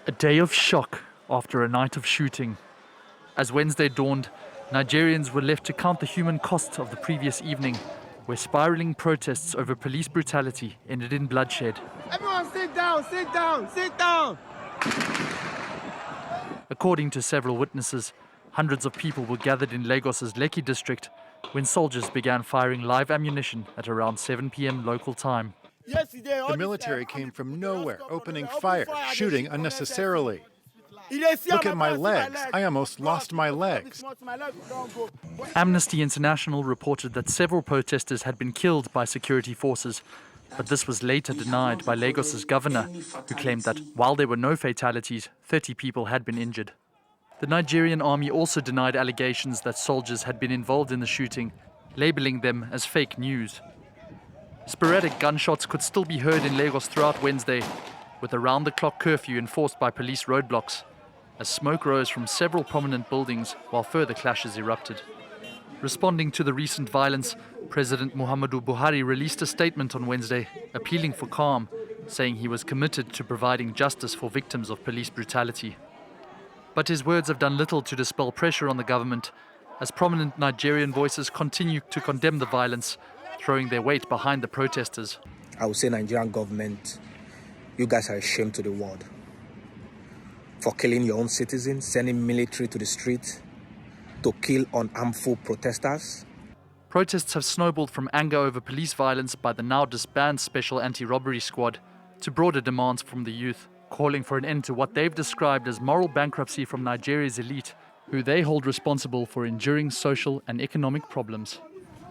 A day of shock after a night of shooting. As Wednesday dawned, Nigerians were left to count the human cost of the previous evening, where spiraling protests over police brutality ended in bloodshed. Everyone sit down, sit down, sit down! According to several witnesses, hundreds of people were gathered in Lagos's Lekki district when soldiers began firing live ammunition at around 7 p.m. local time. The military came from nowhere, opening fire, shooting unnecessarily. Look at my legs. I almost lost my legs. Amnesty International reported that several protesters had been killed by security forces, but this was later denied by Lagos's governor, who claimed that while there were no fatalities, 30 people had been injured. The Nigerian army also denied allegations that soldiers had been involved in the shooting, labeling them as fake news. Sporadic gunshots could still be heard in Lagos throughout Wednesday, with a round-the-clock curfew enforced by police roadblocks, as smoke rose from several prominent buildings while further clashes erupted. Responding to the recent violence, President Muhammadu Buhari released a statement on Wednesday, appealing for calm, saying he was committed to providing justice for victims of police brutality. But his words have done little to dispel pressure on the government, as prominent Nigerian voices continue to condemn the violence, throwing their weight behind the protesters. I would say, Nigerian government, you guys are a shame to the world for killing your own citizens, sending military to the street to kill unarmful protesters. Protests have snowballed from anger over police violence by the now disbanded Special Anti-Robbery Squad to broader demands from the youth, calling for an end to what they've described as moral bankruptcy from Nigeria's elite, who they hold responsible for enduring social and economic problems.